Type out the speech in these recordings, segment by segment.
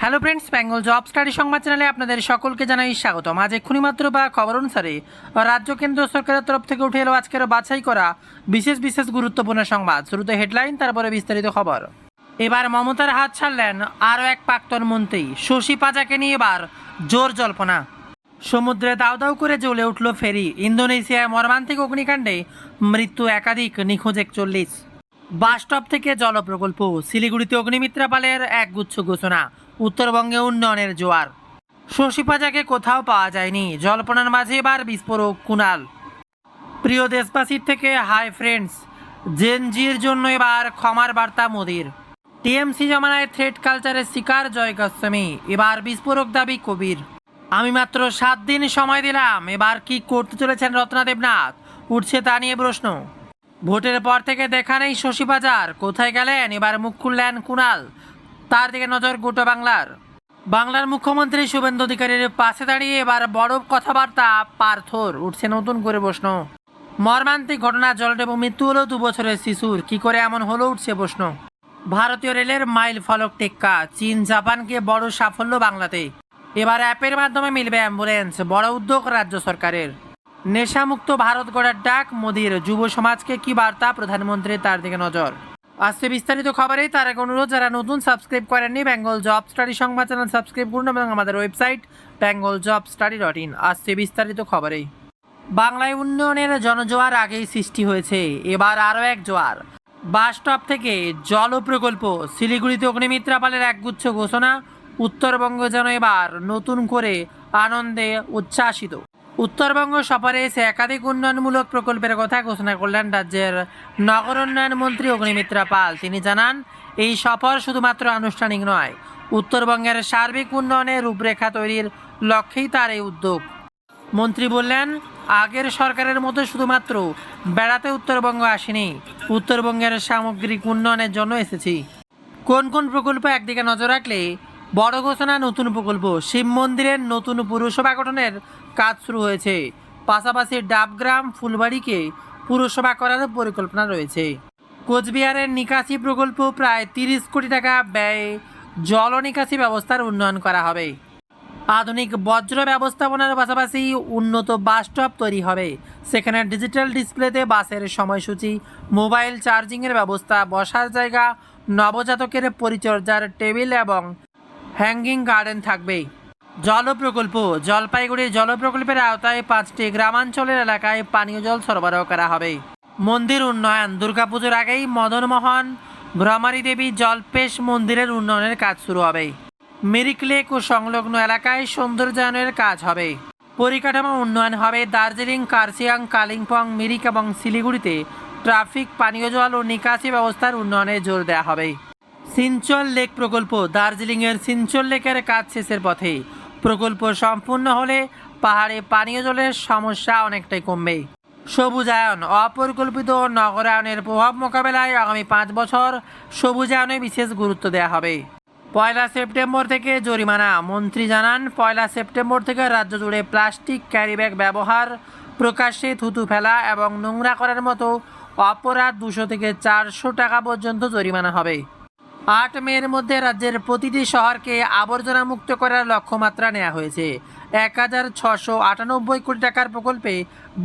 Hello friends, Bengal job study সংবাদ চ্যানেলে আপনাদের সকলকে জানাই স্বাগতম। আজ এক্ষুনি মাত্র বা খবর অনুসারে রাজ্য কেন্দ্র সরকারের তরফ থেকে উঠে এলো আজকের বাছাই করা বিশেষ গুরুত্বপূর্ণ সংবাদ। শুরুতে হেডলাইন, তারপরে বিস্তারিত খবর। এবার মমতার হাত ছাড়লেন আরও এক প্রাক্তন মন্ত্রী। শশী পাজাকে নিয়ে এবার জোর জল্পনা। সমুদ্রে দাউ দাউ করে জ্বলে উঠল ফেরি। ইন্দোনেশিয়ায় মর্মান্তিক অগ্নিকাণ্ডে মৃত্যু একাধিক, নিখোঁজ 41। বাসস্টপ থেকে জল প্রকল্প। শিলিগুড়িতে অগ্নিমিত্রা পালের একগুচ্ছ ঘোষণা। উত্তরবঙ্গে উন্নয়নের জোয়ার। শশী পাজাকে কোথাও পাওয়া যায়নি। জল্পনার মাঝে এবার বিস্ফোরক কুণাল। প্রিয় দেশবাসীর থেকে হাই ফ্রেন্ডস। জেনজির জন্য এবার ক্ষমার বার্তা মোদির। টিএমসি জমানায় থ্রেড কালচারের শিকার জয় গোস্বামী। এবার বিস্ফোরক দাবি কবির। আমি মাত্র 7 দিন সময় দিলাম, এবার কি করতে চলেছেন রত্না দেবনাথ, উঠছে তা নিয়ে প্রশ্ন। ভোটের পর থেকে দেখা নেই শশী পাজার, কোথায় গেলেন? এবার মুখ খুললেন কুণাল। তার দিকে নজর গোটা বাংলার মুখ্যমন্ত্রী শুভেন্দু অধিকারীর পাশে দাঁড়িয়ে এবার বড় কথাবার্তা পার্থর, উঠছে নতুন করে প্রশ্ন। মর্মান্তিক ঘটনা, জলডুবে মৃত্যু হলো 2 বছরের শিশুর, কি করে এমন হলো, উঠছে প্রশ্ন। ভারতীয় রেলের মাইল ফলক টেক্কা। চীন জাপানকে বড় সাফল্য বাংলাতে। এবার অ্যাপের মাধ্যমে মিলবে অ্যাম্বুলেন্স, বড় উদ্যোগ রাজ্য সরকারের। নেশামুক্ত ভারত গড়ার ডাক মোদির। যুব সমাজকে কি বার্তা প্রধানমন্ত্রীর, তার দিকে নজর। আজকে বিস্তারিত খবরে তার এক অনুরোধ, যারা নতুন সাবস্ক্রাইব করেননি বেঙ্গল জব স্টাডি সংবাদ চ্যানেল সাবস্ক্রাইব করুন এবং আমাদের ওয়েবসাইট bengaljobstudy.in। আজকে বিস্তারিত খবরে। বাংলায় উন্নয়নের জনজোয়ার আগেই সৃষ্টি হয়েছে, এবার আরও এক জোয়ার। বাসস্টপ থেকে জল প্রকল্প। শিলিগুড়িতে অগ্নিমিত্রা পালের একগুচ্ছ ঘোষণা। উত্তরবঙ্গ যেন এবার নতুন করে আনন্দে উচ্ছ্বাসিত। উত্তরবঙ্গ সফরে এসে একাধিক উন্নয়নমূলক প্রকল্পের কথা ঘোষণা করলেন রাজ্যের নগর উন্নয়ন মন্ত্রী অগ্নিমিত্রা পাল। তিনি জানান, এই সফর শুধুমাত্র আনুষ্ঠানিক নয়, উত্তরবঙ্গের সার্বিক উন্নয়নের রূপরেখা তৈরির লক্ষ্যেই তার এই উদ্যোগ। মন্ত্রী বললেন, আগের সরকারের মতো শুধুমাত্র বেড়াতে উত্তরবঙ্গ আসেনি, উত্তরবঙ্গের সামগ্রিক উন্নয়নের জন্য এসেছি। কোন কোন প্রকল্প? একদিকে নজর রাখলে বড় ঘোষণা, নতুন প্রকল্প। শিব মন্দিরের নতুন পুরসভা গঠনের কাজ শুরু হয়েছে, পাশাপাশি ডাবগ্রাম ফুলবাড়িকে পুরসভা করার পরিকল্পনা রয়েছে। কোচবিহারের নিকাশি প্রকল্প, প্রায় 30 কোটি টাকা ব্যয়ে জল নিকাশি ব্যবস্থার উন্নয়ন করা হবে। আধুনিক বজ্র ব্যবস্থাপনার পাশাপাশি উন্নত বাসস্টপ তৈরি হবে, সেখানে ডিজিটাল ডিসপ্লেতে বাসের সময়সূচি, মোবাইল চার্জিংয়ের ব্যবস্থা, বসার জায়গা, নবজাতকের পরিচর্যার টেবিল এবং হ্যাঙ্গিং গার্ডেন থাকবে। জল প্রকল্প। জলপাইগুড়ির জল প্রকল্পের আওতায় 5টি গ্রামাঞ্চলের এলাকায় পানীয় জল সরবরাহ করা হবে। মন্দির উন্নয়ন। দুর্গাপুজোর আগেই মদনমোহন ভ্রমারী দেবী জলপেশ মন্দিরের উন্নয়নের কাজ শুরু হবে। মিরিক লেক ও সংলগ্ন এলাকায় সৌন্দর্যায়নের কাজ হবে। পরিকাঠামো উন্নয়ন হবে। দার্জিলিং, কার্শিয়াং, কালিম্পং, মিরিক এবং শিলিগুড়িতে ট্রাফিক, পানীয় জল ও নিকাশি ব্যবস্থার উন্নয়নে জোর দেওয়া হবে। সিঞ্চল লেক প্রকল্প। দার্জিলিংয়ের সিঞ্চল লেকের কাজ শেষের পথে। প্রকল্প সম্পূর্ণ হলে পাহাড়ে পানীয় জলের সমস্যা অনেকটাই কমবে। সবুজায়ন। অপরিকল্পিত নগরায়নের প্রভাব মোকাবেলায় আগামী 5 বছর সবুজায়নে বিশেষ গুরুত্ব দেওয়া হবে। 1 সেপ্টেম্বর থেকে জরিমানা। মন্ত্রী জানান, 1 সেপ্টেম্বর থেকে রাজ্য জুড়ে প্লাস্টিক ক্যারিব্যাগ ব্যবহার, প্রকাশ্যে থুতু ফেলা এবং নোংরা করার মতো অপরাধ 200 থেকে 400 টাকা পর্যন্ত জরিমানা হবে। 8 মের মধ্যে রাজ্যের প্রতিটি শহরকে আবর্জনা মুক্ত করার লক্ষ্যমাত্রা নেওয়া হয়েছে। 1698 কোটি টাকার প্রকল্পে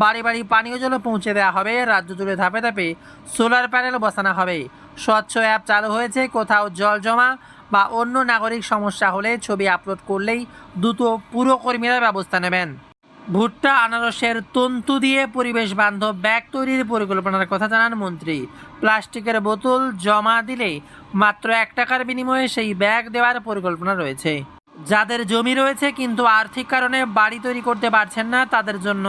বাড়ি বাড়ি পানীয় জল পৌঁছে দেওয়া হবে। রাজ্য জুড়ে ধাপে ধাপে সোলার প্যানেল বসানো হবে। স্বচ্ছ অ্যাপ চালু হয়েছে। কোথাও জল জমা বা অন্য নাগরিক সমস্যা হলে ছবি আপলোড করলেই দ্রুত পুরকর্মীরা ব্যবস্থা নেবেন। ভুট্টা, আনারসের তন্তু দিয়ে পরিবেশ বান্ধব ব্যাগ তৈরির পরিকল্পনার কথা জানান মন্ত্রী। প্লাস্টিকের বোতল জমা দিলে মাত্র 1 টাকার বিনিময়ে সেই ব্যাগ দেওয়ার পরিকল্পনা রয়েছে। যাদের জমি রয়েছে কিন্তু আর্থিক কারণে বাড়ি তৈরি করতে পারছেন না, তাদের জন্য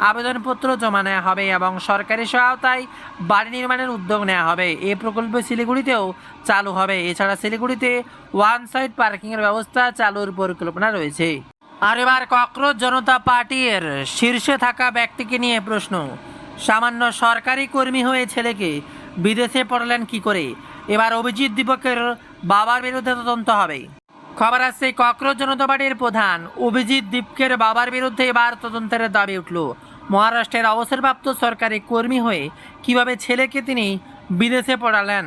আবেদনপত্র জমা নেওয়া হবে এবং সরকারি সহায়তায় বাড়ি নির্মাণের উদ্যোগ নেওয়া হবে। এই প্রকল্প শিলিগুড়িতেও চালু হবে। এছাড়া শিলিগুড়িতে ওয়ান সাইড পার্কিংয়ের ব্যবস্থা চালুর পরিকল্পনা রয়েছে। আর এবার ককরোচ জনতা পার্টির শীর্ষে থাকা ব্যক্তিকে নিয়ে প্রশ্ন। সামান্য সরকারি কর্মী হয়ে ছেলেকে বিদেশে পড়ালেন কি করে? এবার অভিজিৎ দীপকের বাবার বিরুদ্ধে তদন্ত হবে। খবর আসছে, ককরোচ জনতা পার্টির প্রধান অভিজিৎ দীপকের বাবার বিরুদ্ধে এবার তদন্তের দাবি উঠল। মহারাষ্ট্রের অবসরপ্রাপ্ত সরকারি কর্মী হয়ে কিভাবে ছেলেকে তিনি বিদেশে পড়ালেন,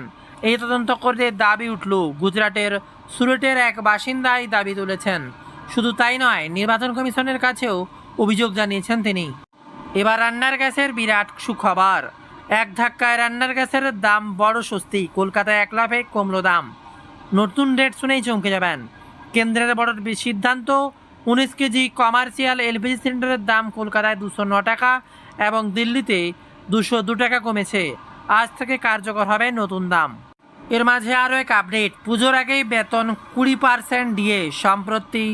এই তদন্ত করতে দাবি উঠল গুজরাটের সুরটের এক বাসিন্দাই দাবি তুলেছেন। শুধু তাই নয়, নির্বাচন কমিশনের কাছেও অভিযোগ জানিয়েছেন তিনি। এবার রান্নার গ্যাসের বিরাট সুখবর। এক ধাক্কায় রান্নার গ্যাসের দাম বড় স্বস্তি। কলকাতায় 1 লাফে কমলো দাম। নতুন রেট শুনেই চমকে যাবেন। কেন্দ্রের বড় সিদ্ধান্ত, 19 কেজি কমার্শিয়াল এলপিজি সিলিন্ডারের দাম কলকাতায় 209 টাকা এবং দিল্লিতে 202 টাকা কমেছে। আজ থেকে কার্যকর হবে নতুন দাম। এর মাঝে আরও এক আপডেট। পুজোর আগেই বেতন 20% দিয়ে। সম্প্রতি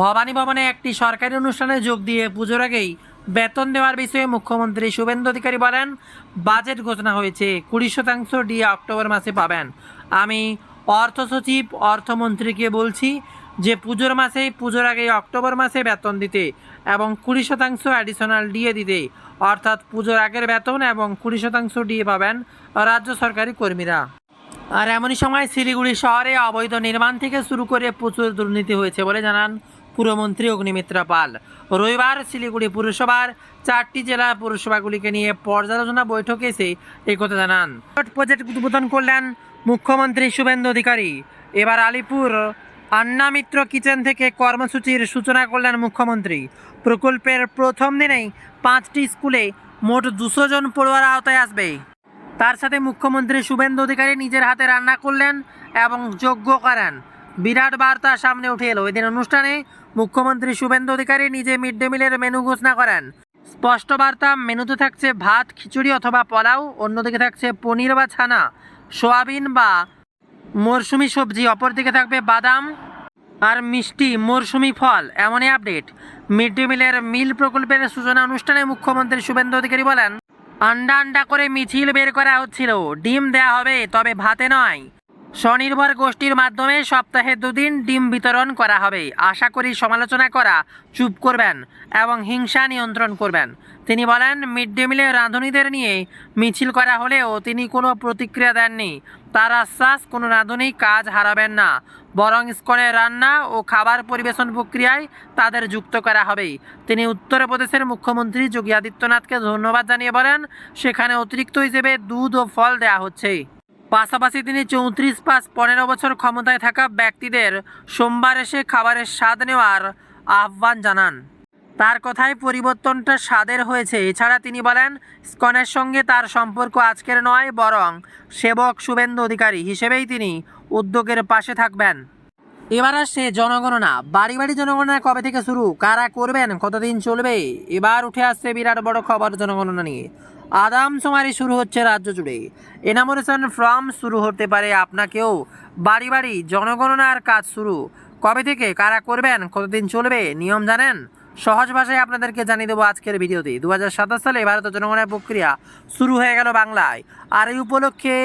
ভবানী ভবনে একটি সরকারি অনুষ্ঠানে যোগ দিয়ে পুজোর আগেই বেতন দেওয়ার বিষয়ে মুখ্যমন্ত্রী শুভেন্দু অধিকারী বলেন, বাজেট ঘোষণা হয়েছে, 20% দিয়ে অক্টোবর মাসে পাবেন। আমি অর্থ সচিব অর্থমন্ত্রীকে বলছি যে পুজোর আগেই অক্টোবর মাসে বেতন দিতে এবং 20% অ্যাডিশনাল ডিএ দিতে, অর্থাৎ পুজোর আগের বেতন এবং 20% ডিএ পাবেন রাজ্য সরকারি কর্মীরা। আর এমনই সময় শিলিগুড়ি শহরে অবৈধ নির্মাণ থেকে শুরু করে প্রচুর দুর্নীতি হয়েছে বলে জানান পুরমন্ত্রী অগ্নিমিত্রা পাল। রবিবার শিলিগুড়ি পুরসভার 4টি জেলা পুরসভাগুলিকে নিয়ে পর্যালোচনা বৈঠকে এসে একথা জানান। প্রজেক্ট উদ্বোধন করলেন মুখ্যমন্ত্রী শুভেন্দু অধিকারী। এবার আলিপুর আন্না মিত্র কিচেন থেকে কর্মসূচির সূচনা করলেন মুখ্যমন্ত্রী। প্রকল্পের প্রথম দিনেই 5টি স্কুলে মোট 200 জন পড়ুয়ার আওতায় আসবে। তার সাথে মুখ্যমন্ত্রী শুভেন্দু অধিকারী নিজের হাতে রান্না করলেন এবং যজ্ঞ করেন। বিরাট বার্তা সামনে উঠে এলো। এদিন অনুষ্ঠানে মুখ্যমন্ত্রী শুভেন্দু অধিকারী নিজে মিড ডে মিলের মেনু ঘোষণা করেন। স্পষ্ট বার্তা, মেনুতে থাকছে ভাত, খিচুড়ি অথবা পোলাও, অন্যদিকে থাকছে পনির বা ছানা, সোয়াবিন বা মরশুমি সবজি, অপরদিকে থাকবে বাদাম আর মিষ্টি, মরশুমি ফল। এমনই আপডেট। মিড ডে মিলের মিল প্রকল্পের সূচনা অনুষ্ঠানে মুখ্যমন্ত্রী শুভেন্দু অধিকারী বলেন, আন্ডা করে মিছিল বের করা হচ্ছিল, ডিম দেয়া হবে, তবে ভাতে নয়। স্বনির্ভর গোষ্ঠীর মাধ্যমে সপ্তাহে 2 দিন ডিম বিতরণ করা হবে। আশা করি সমালোচনা করা চুপ করবেন এবং হিংসা নিয়ন্ত্রণ করবেন। তিনি বলেন, মিড ডে মিলে রাঁধুনিদের নিয়ে মিছিল করা হলেও তিনি কোনো প্রতিক্রিয়া দেননি। তার আশ্বাস, কোনো রাঁধুনি কাজ হারাবেন না, বরং স্কনের রান্না ও খাবার পরিবেশন প্রক্রিয়ায় তাদের যুক্ত করা হবে। তিনি উত্তরপ্রদেশের মুখ্যমন্ত্রী যোগী আদিত্যনাথকে ধন্যবাদ জানিয়ে বলেন, সেখানে অতিরিক্ত হিসেবে দুধ ও ফল দেওয়া হচ্ছে। পাশাপাশি তিনি 34+15 বছর ক্ষমতায় থাকা ব্যক্তিদের সোমবার এসে খাবারের স্বাদ নেওয়ার আহ্বান জানান। তার কথায় পরিবর্তনটা স্বাদের হয়েছে। এছাড়া তিনি বলেন, স্কনের সঙ্গে তার সম্পর্ক আজকের নয়, বরং সেবক শুভেন্দু অধিকারী হিসেবেই তিনি উদ্যোগের পাশে থাকবেন। এবার আসছে জনগণনা। বাড়ি বাড়ি জনগণনা কবে থেকে শুরু, কারা করবেন, কতদিন চলবে? এবার উঠে আসছে বিরাট বড় খবর জনগণনা নিয়ে। আদমশুমারি শুরু হচ্ছে রাজ্য জুড়ে। এনামোরেশন ফর্ম শুরু হতে পারে আপনাকেও। বাড়ি বাড়ি জনগণনার কাজ শুরু। কবে থেকে, কারা করবেন, কতদিন চলবে, নিয়ম জানেন? সহজ ভাষায় আপনাদেরকে জানিয়ে দেবো আজকের ভিডিওতে। 2027 সালে ভারতের জনগণনার প্রক্রিয়া শুরু হয়ে গেল বাংলায়। আর এই উপলক্ষে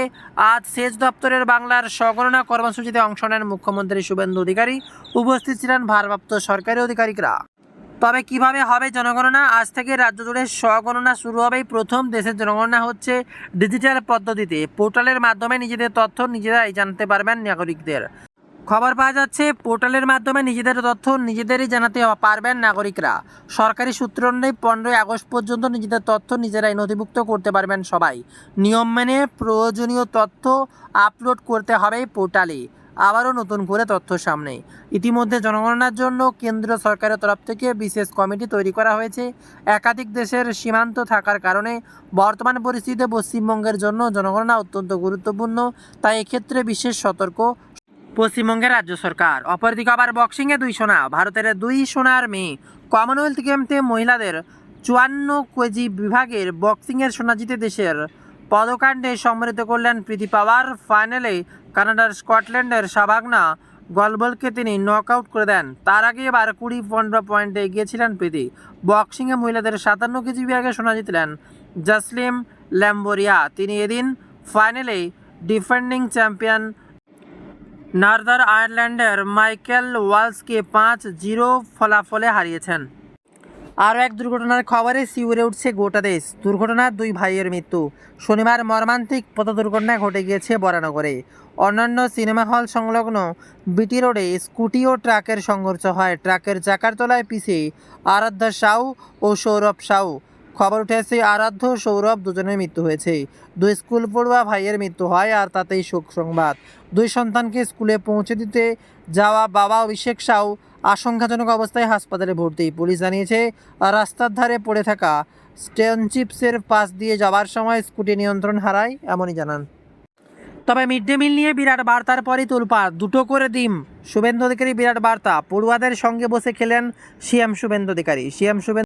আজ সেচ দপ্তরের বাংলার স্বগণনা কর্মসূচিতে অংশ নেন মুখ্যমন্ত্রী শুভেন্দু অধিকারী। উপস্থিত ছিলেন ভারপ্রাপ্ত সরকারি আধিকারিকরা। তবে কিভাবে হবে জনগণনা? আজ থেকে রাজ্য জুড়ে স্বগণনা শুরু হবে। প্রথম দেশের জনগণনা হচ্ছে ডিজিটাল পদ্ধতিতে। পোর্টালের মাধ্যমে নিজেদের তথ্য নিজেরাই জানতে পারবেন নাগরিকদের। খবর পাওয়া যাচ্ছে, পোর্টালের মাধ্যমে নিজেদের তথ্য নিজেদেরই জানাতে পারবেন নাগরিকরা। সরকারি সূত্র অনুযায়ী 15 আগস্ট পর্যন্ত নিজেদের তথ্য নিজেরাই নথিভুক্ত করতে পারবেন সবাই। নিয়ম মেনে প্রয়োজনীয় তথ্য আপলোড করতে হবে পোর্টালে। আবারও নতুন করে তথ্য সামনে। ইতিমধ্যে জনগণনার জন্য কেন্দ্র সরকারের তরফ থেকে বিশেষ কমিটি তৈরি করা হয়েছে। একাধিক দেশের সীমান্ত থাকার কারণে বর্তমান পরিস্থিতিতে পশ্চিমবঙ্গের জন্য জনগণনা অত্যন্ত গুরুত্বপূর্ণ, তাই এক্ষেত্রে বিশেষ সতর্ক পশ্চিমবঙ্গের রাজ্য সরকার। অপরদিকে আবার বক্সিংয়ে 2 সোনা। ভারতের 2 সোনার মেয়ে। কমনওয়েলথ গেমসে মহিলাদের 54 কেজি বিভাগের বক্সিংয়ের সোনা জিতে দেশের পদকাণ্ডে সম্মানিত করলেন প্রীতি পাওয়ার। ফাইনালে কানাডার স্কটল্যান্ডের সাভাগনা গলবলকে তিনি নক আউট করে দেন। তার আগে এবার 20-15 পয়েন্টে এগিয়েছিলেন প্রীতি। বক্সিংয়ে মহিলাদের 57 কেজি বিভাগে সোনা জিতলেন জাসলিম ল্যাম্বোরিয়া। তিনি এদিন ফাইনালে ডিফেন্ডিং চ্যাম্পিয়ন নর্দার্ন আয়ারল্যান্ডের মাইকেল ওয়ালসকে 5-0 ফলাফলে হারিয়েছেন। আরও এক দুর্ঘটনার খবরে শিউরে উঠছে গোটা দেশ। দুর্ঘটনার 2 ভাইয়ের মৃত্যু। শনিবার মর্মান্তিক পথ দুর্ঘটনা ঘটে গিয়েছে বরানগরে। অন্যান্য সিনেমা হল সংলগ্ন বিটি রোডে স্কুটি ও ট্রাকের সংঘর্ষ হয়। ট্রাকের চাকার তলায় পিষে আরাধ্যা সাউ ও সৌরভ সাউ খবর উঠেছে আরাধ্য সৌরভ দুজনের মৃত্যু হয়েছে। দুই স্কুল পড়ুয়া ভাইয়ের মৃত্যু হয়, আর তাতেই শোক সংবাদ। দুই সন্তানকে স্কুলে পৌঁছে দিতে যাওয়া বাবা অভিষেক সাউ আশঙ্কাজনক অবস্থায় হাসপাতালে ভর্তি। পুলিশ জানিয়েছে, রাস্তার ধারে পড়ে থাকা স্টোনচিপসের পাশ দিয়ে যাওয়ার সময় স্কুটি নিয়ন্ত্রণ হারায়, এমনই জানান। তবে মিড ডে মিল নিয়ে বিরাট বার্তার পরই তোলপাড়, দুটো করে ডিম। শুভেন্দু অধিকারী বিরাট বার্তা, পড়ুয়াদের সঙ্গে বসে খেলেন সিএম শুভেন্দু অধিকারী।